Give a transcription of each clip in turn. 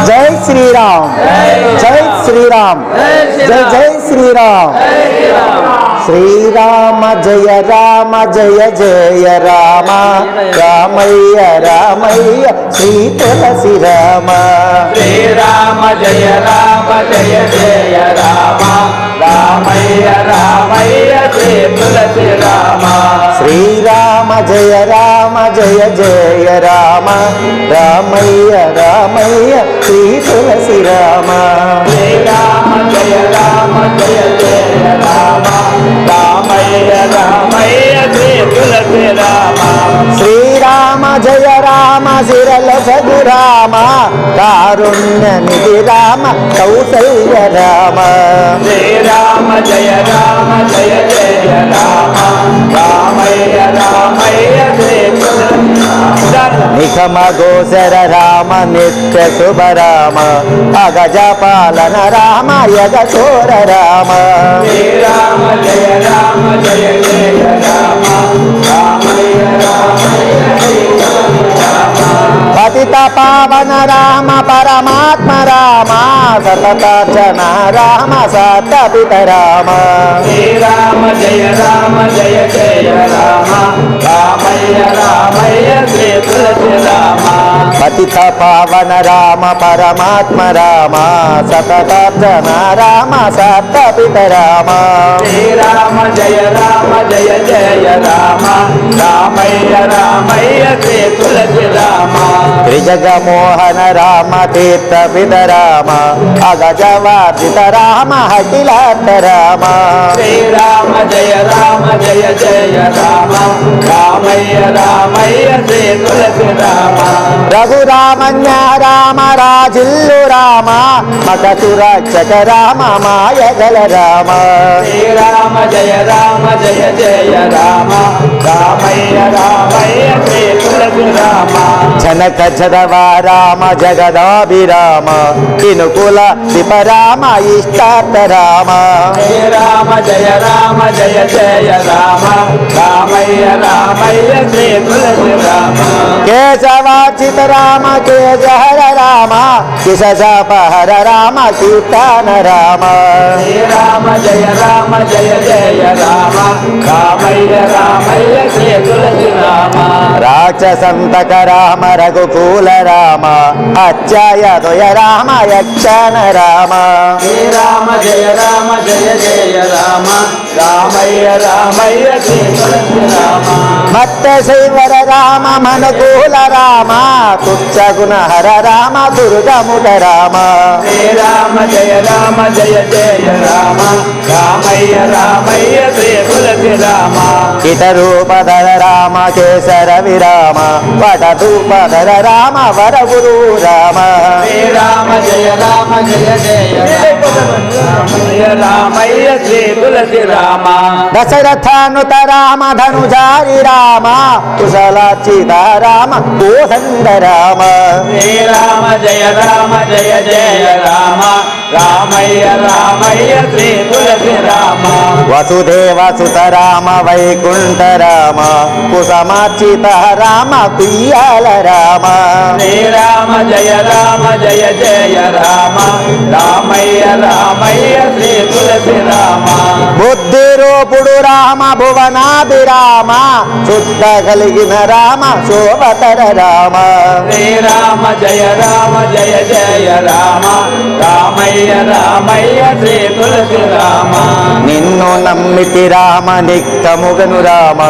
जय श्री राम। जय श्री राम, जय श्री राम, जय जय श्री राम। श्री राम जय राम जय जय राम, रामయ్య रामయ్య श्री तुलसी राम। श्री राम जय राम जय जय राम, रामయ్య रामయ్య श्री तुलसी राम। श्री राम जय राम जय जय राम, रामయ్య रामయ్య श्री तुलसी राम। श्री राम जय राम जय जय राम, रामయ్య रामయ్య श्री तुलसी राम। श्री राम जय राम सिरल सदु राम, कारुण्य निधि राम कौसल्य राम। श्री राम जय जय राम, रामయ్య रामయ్య श्री तुलसी राम। निखम गोचर राम नित्य शुभ राम, अगज पालन राम यग चोर राम। श्री राम जय जय राम, रामయ్య रामయ్య श्री तुलसी राम। पतित पावन राम परमात्म राम, सततार्चन राम सतपित राम। श्री राम जय जय राम, रामయ్య रामయ్య श्री तुलसी राम। पतित पावन राम परमात्म राम, सततार्चन राम सतपित राम। श्री राम जय जय राम, रामయ్య रामయ్య श्री तुलसी राम। त्रिजग मोहन राम तीर्थ पित राम, अगजवार्जित राम अखिलार्थ राम। श्री राम जय जय राम, रामయ్య रामయ్య श्री तुलसी राम। रघुरामन्य राम राजिल्लु राम, मकसुरक्षक राम मायगल राम। श्री राम जय जय राम, रामయ్య रामయ్య श्री तुलसी राम। जनक जदव राम जगदाभिराम, किनुकुल दीप राम इष्टार्थ राम। श्री राम जय जय राम, रामయ్య रामయ్య श्री तुलसी राम। केशवाचित राम केशहर राम, किशपहर राम कीर्तन राम। श्री राम जय जय राम, रामయ్య रामయ్య श्री तुलसी राम। राक्षसंतक राम रघुकुल राम, अच्चाय द्वय राम यक्षण राम। श्री राम जय जय राम, रामయ్య रामయ్య श्री तुलसी राम। मत्स्य शैवर राम मनुकूल राम, तुच्छ गुणहर राम दुर्गमुख राम। श्री राम जय जय राम, रामయ్య रामయ్య श्री तुलसी राम। कितरूपधर राम केसर विराम, वटधूपधर राम वर गुरु राम। श्री राम जय जय रामయ్య रामయ్య श्री तुलसी राम। दशरथानुत राम धनुजारि राम, कुशलाचित राम कोसंद राम। श्री राम जय जय राम, रामయ్య रामయ్య श्री तुलसी राम। वसुदेव सुत राम वैकुंठ राम, कुसमार्चित राम कुय्याल राम। श्री राम जय जय राम, रामయ్య రామయ్య श्री तुलसी राम। బుద్ధిరూపుడు రామ భువనాభిరామ, శుద్ధ కలిగిన రామ శోభతర రామ. శ్రీ రామ జయ జయ రామ, రామయ్య రామయ్య శ్రీ తులసి రామ. నిన్ను నమ్మితి రామ నిక్కముగను రామ,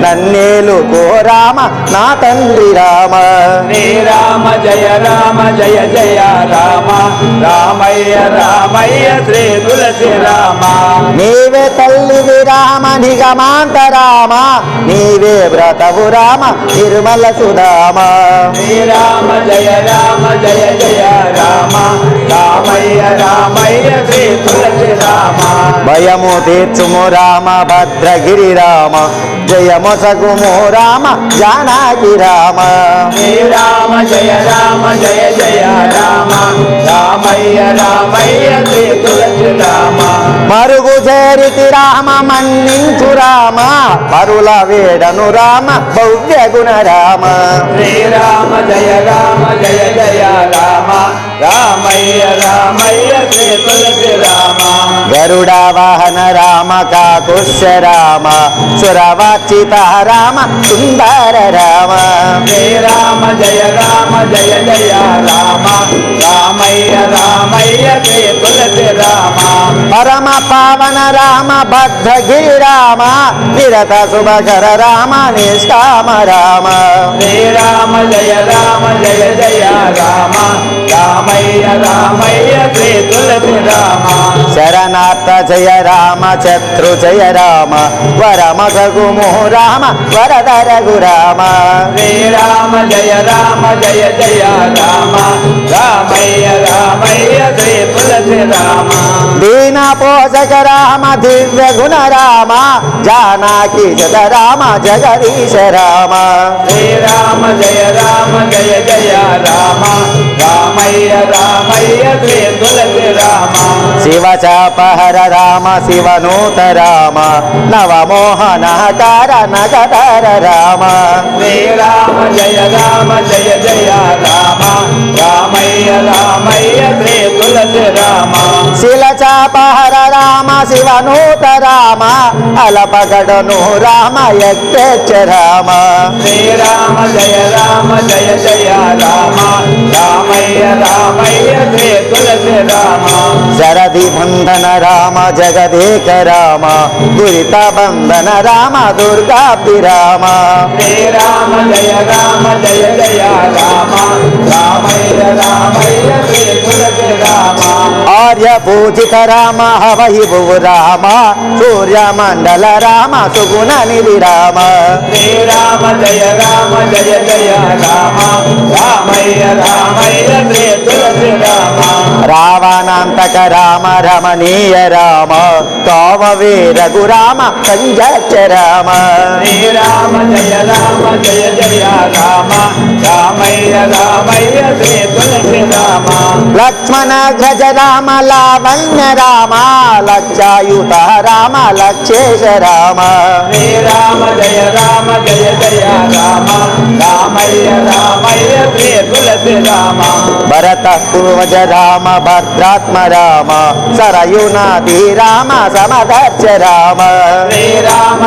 నన్నేలుకో రామ నా తండ్రి రామ. శ్రీరామ జయ జయ రామ, రామయ్య రామయ్య శ్రీ తులసి రామ. నీవే తల్లివి రామ నిగమాంత రామ, నీవే వ్రతవు రామ నిర్మల సుధామ. శ్రీరామ జయ జయ రామ, రామయ్య రామయ్య శ్రీ తులసి రామ. భయము తీర్చుము రామ భద్రగిరి రామ, జయమొసగుము రామ జానకి రామ శ్రీరామ జయ జయ రామ రామయ్య రామయ్య శ్రీ తులసి రామ మరుగు చేరితి రామ మన్నించు రామ పరుల వేడను రామ భవ్య గుణ రామ శ్రీరామ జయ జయ రామ రామయ్య రామయ్య శ్రీ తులసి రామ గరుడ వాహన రామ కాకుశ రామ సురవాచిత రామ సుందర రామ శ్రీరామ జయ జయ రామ రామయ్య రామయ్య శ్రీ తులసి రామ పరమ పావన రామ భద్రగిరి రామ నిరత శుభకర రామ నిష్కామ రామ శ్రీరామ జయ జయ రామ రామయ్య రామయ్య శ్రీ తులసి రామ శరణార్థ జయ రామ శత్రు జయ రామ వరమగగుము రామ వరదరగు రామ శ్రీరామ జయ జయ రామ రామయ్య రామయ్య శ్రీ తులసి రామ దీన పోషక రామ దివ్య గుణ రామ జానకి జగ రామ జగదీశ రామ శ్రీరామ జయ జయ రామ రామయ్య రామయ్య శ్రీ తులసి రామ శివ చాపహర రామ శివనూత రామ నవమోహనకార నగధర రామ శ్రీరామ జయ జయ రామ రామయ్య రామయ్య శ్రీ తులసి రామ శిల చాపహర రామ శివనూత రామ అలపగడను రామ యజ్ఞ రామ శ్రీరామ జయ జయ రామ రామయ్య రామయ్య శ్రీ తులసి రామ శరది బంధన రామ జగదేక రామ దురిత బంధన రామ దుర్గాబ్ది రామ శ్రీరామ జయ జయ రామ రామయ్య రామయ్య శ్రీ తులసి రామ ఆర్య పూజిత రామ హవహి భువు రామ సూర్య మండల రామ సుగుణ నిధి రామ శ్రీరామ జయ జయ రామ రామయ్య రామయ్య శ్రీ తులసి రామ రావణాంతక రామ రమణీయ రామ తోమ వీరగు రామ సంజచ్చ రామ శ్రీరామ జయ జయ రామ రామయ్య రామయ్య శ్రీ తులసి రామ లక్ష్మణ గజ రామ లావణ్య రామ లక్షాయుత రామ లక్షేశ రామ శ్రీరామ జయ జయ రామ రామయ్య రామయ్య శ్రీ తులసి రామ భరత పూర్వజ రామ భద్రాత్మ రామ సరయునాది రామ సమదర్శ రామ శ్రీరామ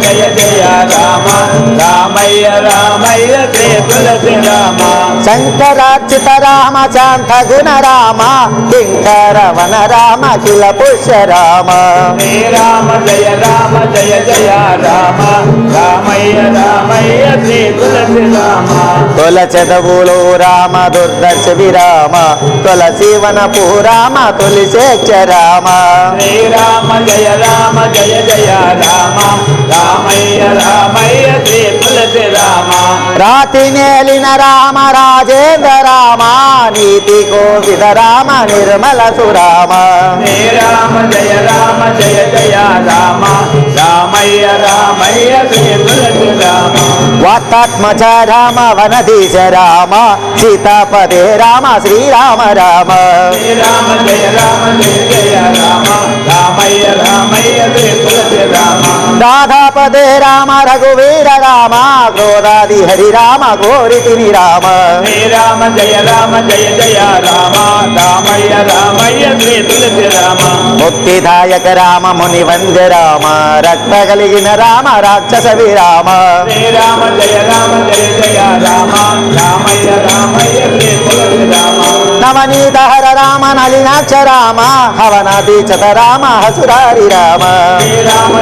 జయ జయ రామ రామయ్య రామయ్య శ్రీ తులసి రామ శంకరార్చిత రామ శాంత గుణ రామ కింకరవన రామ కిల పుష్య రామ శ్రీరామ జయ జయ రామ రామయ్య రామయ్య శ్రీ తులసి రామ తొల చదవులు రామ దుర్దర్శ విరామ తులసి వనపు రామ తులిసేక్ష రామ శ్రీరామ జయ జయ రామ రామయ్య రామయ్య శ్రీ తులసి రామ రాతి నేలిన రామ రాజేంద్ర రామ నీతి కోవిద రామ నిర్మల సురామ శ్రీరామ జయ జయ రామ రామయ్య రామయ్య శ్రీ తులసి రామ వాతాత్మజ రామ వనధీశ రామ సీతాపదే రామ శ్రీరామ రామ శ్రీరామ జయ జయ రామ రామయ్య రామయ్య శ్రీ తులసి రామ రాధాపదే రామ రఘువీర రామ క్రోధాది హరి రామ గోరితిని రామ శ్రీరామ జయ జయ రామ రామయ్య రామయ్య శ్రీ తులసి రామ ముక్తిదాయక రామ ముని వంద్య రామ రక్త కలిగిన రామ రాక్షస విరామ శ్రీరామ జయ జయ రామ రామయ్య రామయ్య శ్రీ తులసి రామ నవనీతహర రామ నలినాక్ష రామ హవనాదీచత రామ హసురారి రామ శ్రీరామ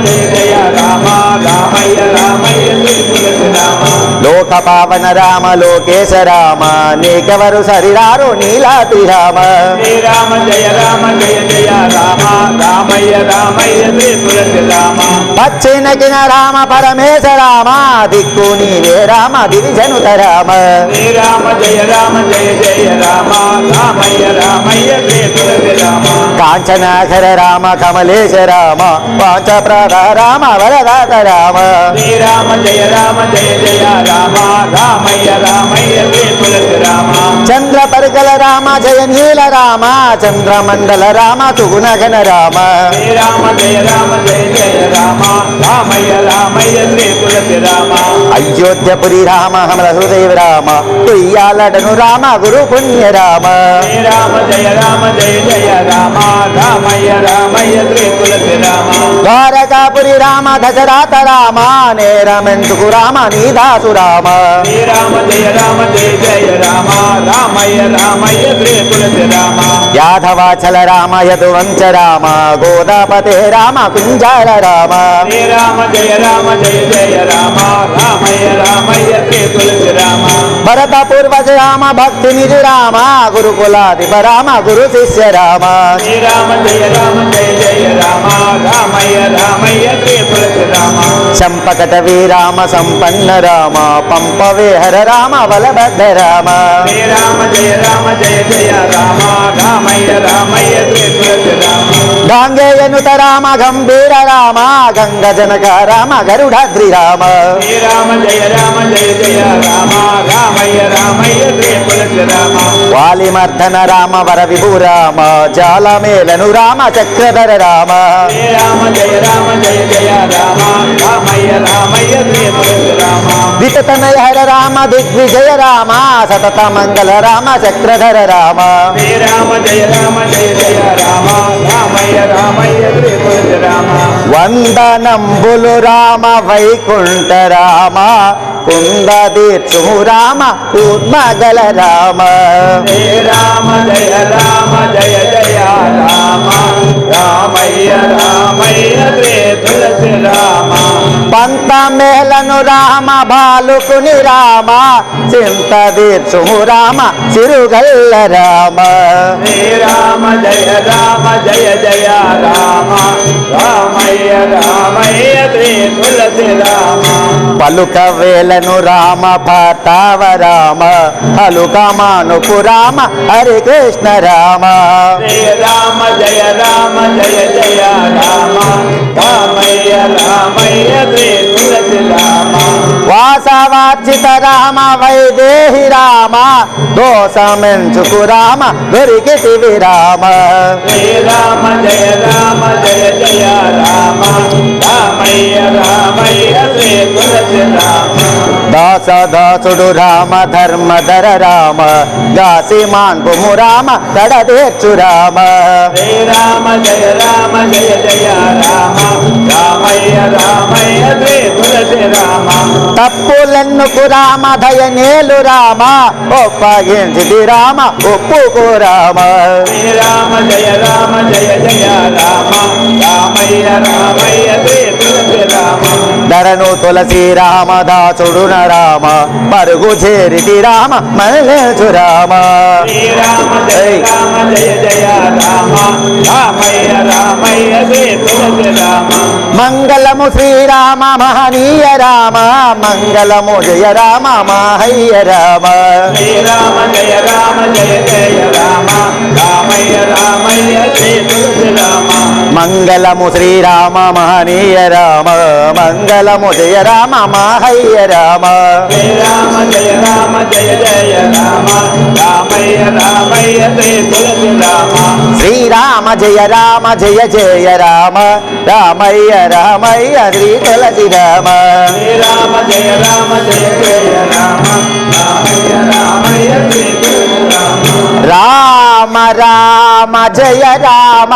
జయ జయ రామ రామయ్య రామయ్య శ్రీ తులసి రామ లోక పావన రామ లోకేశ రామ నీకెవరు సరిరారు నీలాతి రామ శ్రీరామ జయ జయ రామ రామయ్య రామయ్య శ్రీ తులసి రామ పచ్చినకిన రామ పరమేశ రామ దిక్కు నీవే రామ దివిజనుత రామ శ్రీరామ జయ జయ రామ రామయ్య రామయ్య శ్రీ తులసి రామ కాంచనాధర రామ కమలేశ రామ వాంచప్రద రామ వరదాత రామ శ్రీరామ జయ జయ రామ రామయ్య రామయ్య శ్రీ తులసి రామ చంద్ర పరికల రామ జయ నీల రామ చంద్రమండల రామ తుగునగన రామ శ్రీరామ జయ జయ రామ రామయ్య రామయ్య శ్రీ తులసి రామ అయోధ్యపురి రామ హమల హృదయ రామ ఉయ్యాలడను రామ గురు పుణ్య రామ శ్రీరామ జయ జయ రామ రామయ్య రామయ్య శ్రీ తులసి రామ ద్వారకాపురి రామ దశరాత రామ నేరమెందుకు రామ నీదాసు రామ శ్రీరామ జయ జయ రామ రామయ్య రామయ్య శ్రీ తులసి రామ యాదవాచల రామ యదువంశ రామ గోదాపతే రామ కుంజాల రామ శ్రీరామ జయ జయ రామ రామయ్య రామయ్య శ్రీ తులసి రామ భరత పూర్వజ రామ భక్తి నిధి రామ గురుకులాధిప రామ గురు శిష్య రామ శ్రీరామ జయ జయ రామ రామయ్య రామయ్య శ్రీ తులసి రామ చంపకటవి రామ సంపన్న రామ పంపవేహర రామ బలభద్ర రామ శ్రీరామ జయ జయ రామ రామయ్య రామయ్య శ్రీ తులసి రామ గాంగేయనుత రామ గంభీర రామ గంగ జనక రామ గరుడాద్రి రామ శ్రీరామ జయ జయ రామ రామయ్య రామయ్య శ్రీ తులసి రామ వాలిమర్దన రామ వర విభు రామ జాలమేలను రామ చక్రధర రామ శ్రీరామ జయ జయ రామ రామయ్య రామయ్య శ్రీ తులసి రామ వితతనయ హర రామ దిగ్విజయ రామ సతత మంగళ రామ చక్రధర రామ శ్రీరామ జయ జయ రామ రామయ్య రామయ్య శ్రీ తులసి రామ వందనంబులు రామ వైకుంఠ రామ కుందదీర్చు రామ కూర్మగల రామ శ్రీరామ జయ జయ రామ రామయ్య రామయ్య శ్రీ తులసి రామ పంత మేలను రామ బాలుకుని రామ చింతదీర్చు రామ చిరుగల్ల రామ శ్రీరామ జయ జయ రామ రామయ్య రామయ్య శ్రీ తులసి రామ పలుక వేలను రామ భాతావ రామ అలుక మానుపు రామ హరి కృష్ణ రామ శ్రీరామ జయ జయ రామ రామయ్య రామయ్య శ్రీ తులసి రామ వాసవార్చిత రామ వైదేహి రామ దోషమెంచుకు రామ దొరికితివి రామ శ్రీరామ జయ జయ రామ రామయ్య రామయ్య శ్రీ తులసి రామ దాసదాసుడు రామ ధర్మధర రామ దాసి మాన్పుము రామ తడదేర్చు రామ శ్రీరామ జయ జయ రామ రామయ్య రామయ్య శ్రీ తులసి రామ తప్పులెన్నుకు రామ దయనేలు రామ ఒప్పగించిది రామ ఒప్పుకు రామ శ్రీరామ జయ జయ రామ రామయ్య రామయ్య శ్రీ తులసి రామ ధరను తులసి రామ దాసుడున రామ పరుగు చేరితి రామ మల్లేచు రామ శ్రీరామ జయ జయ రామ రామయ్య రామయ్య శ్రీ తులసి రామ మంగళము శ్రీరామ మహనీయ రామ మంగళము జయ రామ మాహయ్య రామ శ్రీరామ జయ జయ రామ రామయ్య రామయ్య శ్రీ తులసి రామ మంగళము శ్రీరామ మహనీయ రామ మంగళము జయ రామ మాహయ్య రామ శ్రీరామ జయ జయ రామ రామయ్య రామయ్య శ్రీ తులసి రామ శ్రీరామ జయ జయ రామ రామయ్య రామయ్య శ్రీ తులసి రామ శ్రీరామ జయ జయ రామ రామయ్య రామయ్య శ్రీ తులసి రామ రామ రామ జయ రామ